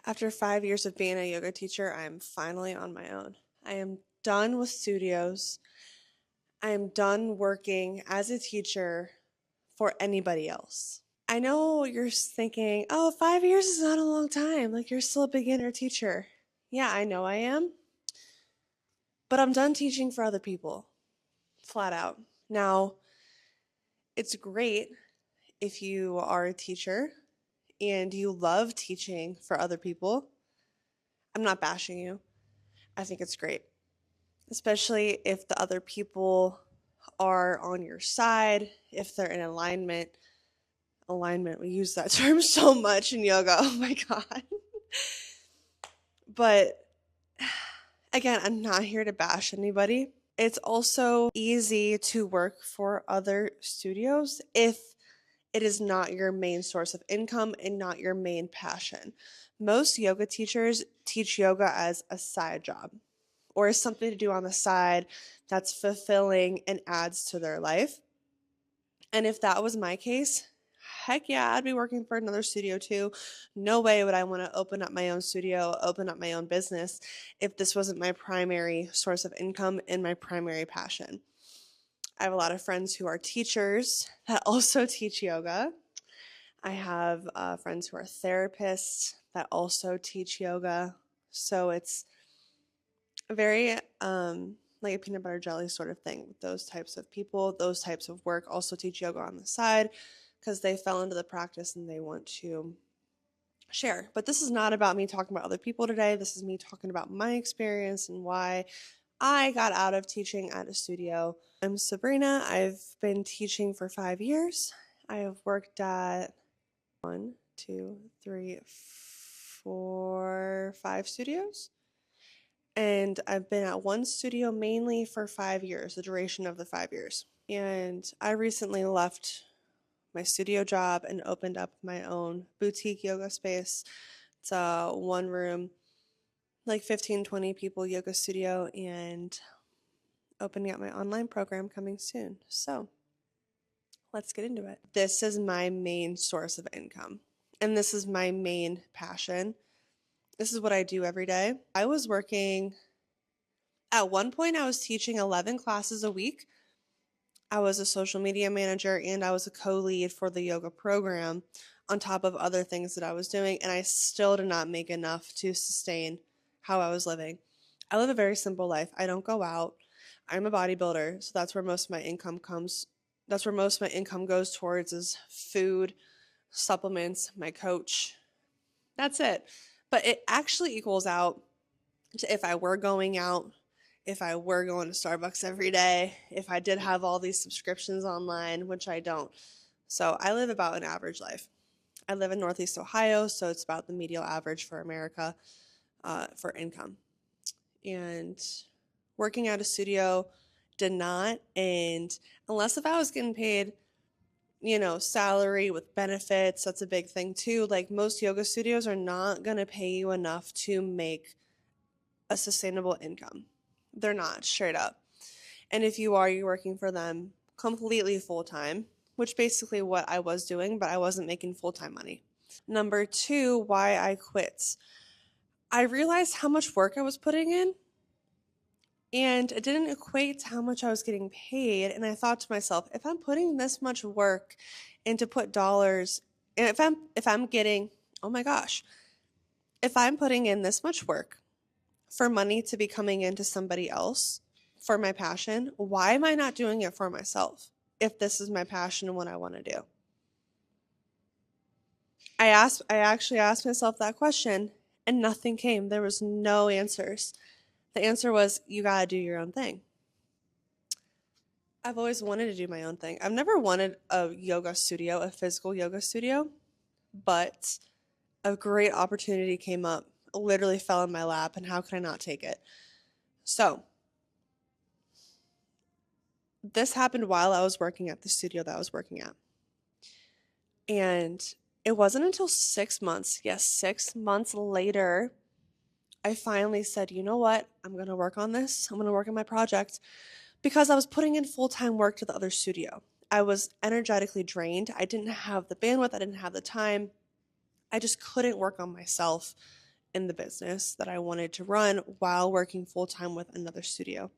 After 5 years of being a yoga teacher, I am finally on my own. I am done with studios. I am done working as a teacher for anybody else. I know you're thinking, oh, 5 years is not a long time. Like, you're still a beginner teacher. Yeah, I know I am. But I'm done teaching for other people, flat out. Now, it's great if you are a teacher and you love teaching for other people. I'm not bashing you. I think it's great, especially if the other people are on your side, if they're in alignment. Alignment, we use that term so much in yoga. Oh my God. But again, I'm not here to bash anybody. It's also easy to work for other studios if it is not your main source of income and not your main passion. Most yoga teachers teach yoga as a side job or as something to do on the side that's fulfilling and adds to their life. And if that was my case, heck yeah, I'd be working for another studio too. No way would I want to open up my own studio, open up my own business if this wasn't my primary source of income and my primary passion. I have a lot of friends who are teachers that also teach yoga. I have friends who are therapists that also teach yoga. So it's very like a peanut butter jelly sort of thing with those types of people. Those types of work also teach yoga on the side because they fell into the practice and they want to share. But this is not about me talking about other people today. This is me talking about my experience and why I got out of teaching at a studio. I'm Sabrina. I've been teaching for 5 years. I have worked at 5 studios. And I've been at one studio mainly for 5 years, the duration of the 5 years. And I recently left my studio job and opened up my own boutique yoga space. It's a one room, like 15, 20 people yoga studio, and opening up my online program coming soon. So let's get into it. This is my main source of income, and this is my main passion. This is what I do every day. I was working, at one point, I was teaching 11 classes a week. I was a social media manager and I was a co-lead for the yoga program on top of other things that I was doing, and I still did not make enough to sustain how I was living. I live a very simple life. I don't go out. I'm a bodybuilder, so that's where most of my income comes. That's where most of my income goes towards, is food, supplements, my coach. That's it. But it actually equals out to if I were going out, if I were going to Starbucks every day, if I did have all these subscriptions online, which I don't. So I live about an average life. I live in Northeast Ohio, so it's about the median average for America for income. And working at a studio did not, and unless if I was getting paid, salary with benefits, that's a big thing too. Like, most yoga studios are not going to pay you enough to make a sustainable income. They're not, straight up. And if you are, you're working for them completely full-time, which basically what I was doing, but I wasn't making full-time money. Number two, why I quit. I realized how much work I was putting in, and it didn't equate to how much I was getting paid. And I thought to myself, if I'm putting this much work and to put dollars, and if I'm getting, oh my gosh, if I'm putting in this much work for money to be coming into somebody else for my passion, why am I not doing it for myself if this is my passion and what I want to do? I actually asked myself that question and nothing came. There was no answers. The answer was, you got to do your own thing. I've always wanted to do my own thing. I've never wanted a yoga studio, a physical yoga studio, but a great opportunity came up, literally fell in my lap, and how could I not take it? So this happened while I was working at the studio that I was working at. And it wasn't until 6 months, yes, 6 months later, I finally said, you know what? I'm going to work on this. I'm going to work on my project, because I was putting in full-time work to the other studio. I was energetically drained. I didn't have the bandwidth. I didn't have the time. I just couldn't work on myself in the business that I wanted to run while working full-time with another studio.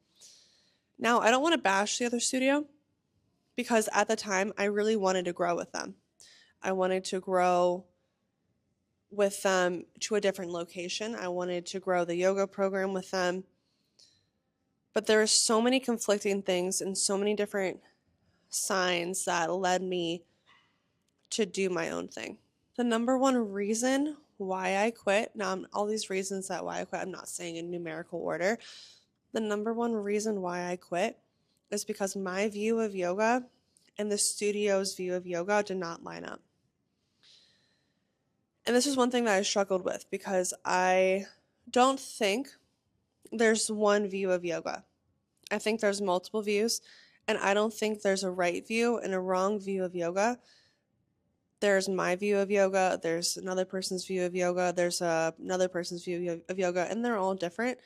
Now, I don't want to bash the other studio because at the time I really wanted to grow with them. I wanted to grow with them to a different location. I wanted to grow the yoga program with them. But there were so many conflicting things and so many different signs that led me to do my own thing. The number one reason why I quit, now all these reasons that why I quit, I'm not saying in numerical order. The number one reason why I quit is because my view of yoga and the studio's view of yoga did not line up. And this is one thing that I struggled with because I don't think there's one view of yoga. I think there's multiple views, and I don't think there's a right view and a wrong view of yoga. There's my view of yoga, there's another person's view of yoga, there's another person's view of yoga, and they're all different.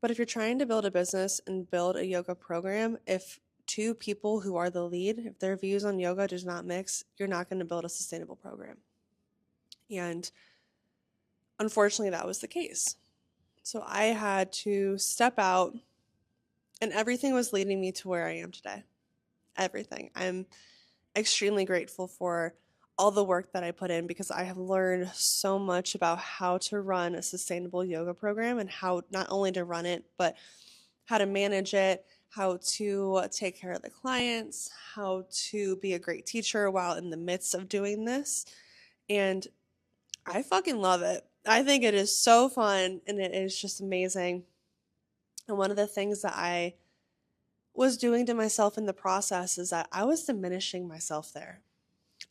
But if you're trying to build a business and build a yoga program, if two people who are the lead, if their views on yoga does not mix, you're not going to build a sustainable program. And unfortunately, that was the case. So I had to step out, and everything was leading me to where I am today. Everything. I'm extremely grateful for all the work that I put in because I have learned so much about how to run a sustainable yoga program and how not only to run it, but how to manage it, how to take care of the clients, how to be a great teacher while in the midst of doing this. And I fucking love it. I think it is so fun and it is just amazing. And one of the things that I was doing to myself in the process is that I was diminishing myself there.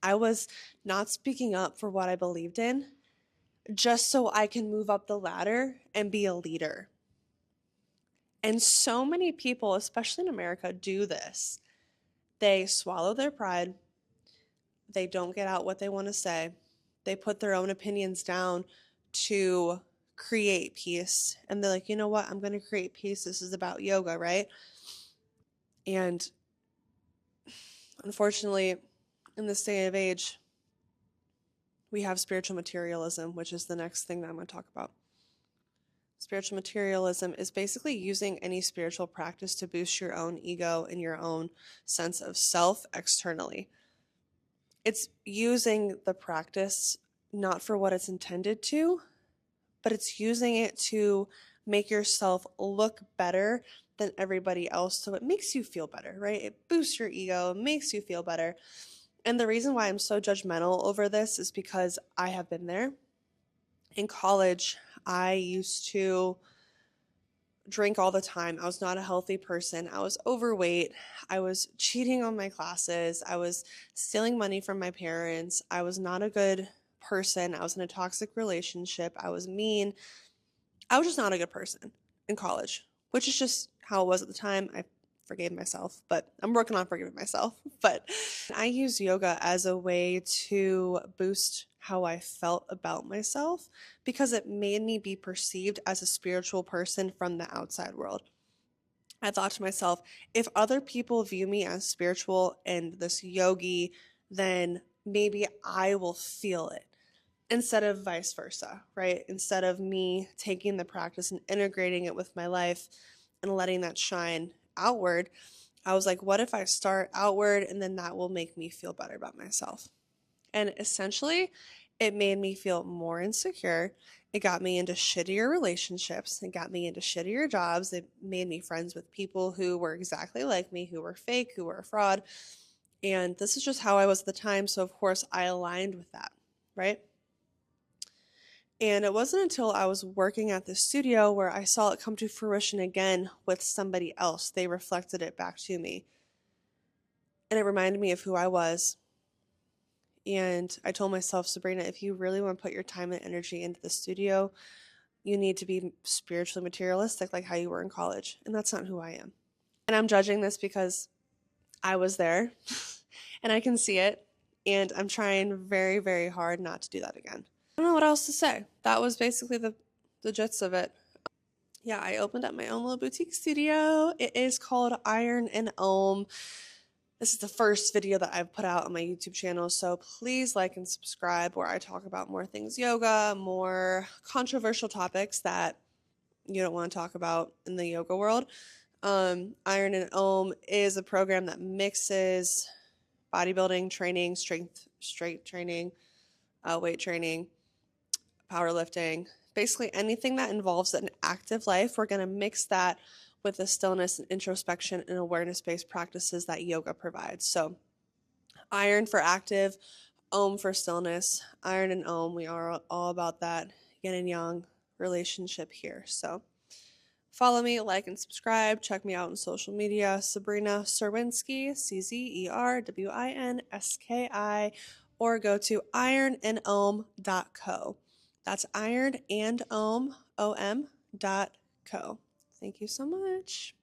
I was not speaking up for what I believed in just so I can move up the ladder and be a leader. And so many people, especially in America, do this. They swallow their pride. They don't get out what they want to say. They put their own opinions down to create peace. And they're like, you know what? I'm going to create peace. This is about yoga, right? And unfortunately, in this day of age, we have spiritual materialism, which is the next thing that I'm going to talk about. Spiritual materialism is basically using any spiritual practice to boost your own ego and your own sense of self externally. It's using the practice not for what it's intended to, but it's using it to make yourself look better than everybody else. So it makes you feel better, right? It boosts your ego, makes you feel better. And the reason why I'm so judgmental over this is because I have been there. In college, I used to drink all the time. I was not a healthy person. I was overweight. I was cheating on my classes. I was stealing money from my parents. I was not a good person. I was in a toxic relationship. I was mean. I was just not a good person in college, which is just how it was at the time. I forgave myself, but I'm working on forgiving myself. But I use yoga as a way to boost how I felt about myself because it made me be perceived as a spiritual person from the outside world. I thought to myself, if other people view me as spiritual and this yogi, then maybe I will feel it instead of vice versa, right? Instead of me taking the practice and integrating it with my life and letting that shine outward, I was like, what if I start outward and then that will make me feel better about myself? And essentially, it made me feel more insecure. It got me into shittier relationships. It got me into shittier jobs. It made me friends with people who were exactly like me, who were fake, who were a fraud. And this is just how I was at the time. So, of course, I aligned with that, right? And it wasn't until I was working at the studio where I saw it come to fruition again with somebody else. They reflected it back to me. And it reminded me of who I was. And I told myself, Sabrina, if you really want to put your time and energy into the studio, you need to be spiritually materialistic like how you were in college. And that's not who I am. And I'm judging this because I was there and I can see it. And I'm trying very, very hard not to do that again. I don't know what else to say. That was basically the gist of it. Yeah, I opened up my own little boutique studio. It is called Iron and Ohm. This is the first video that I've put out on my YouTube channel, so please like and subscribe, where I talk about more things yoga, more controversial topics that you don't want to talk about in the yoga world. Iron and Om is a program that mixes bodybuilding training, strength training, weight training, powerlifting, basically anything that involves an active life. We're going to mix that with the stillness and introspection and awareness-based practices that yoga provides. So Iron for active, Om for stillness. Iron and Om, we are all about that yin and yang relationship here. So follow me, like, and subscribe. Check me out on social media, Sabrina Czerwinski, Czerwinski, or go to ironandom.co. That's ironandom.co. Thank you so much.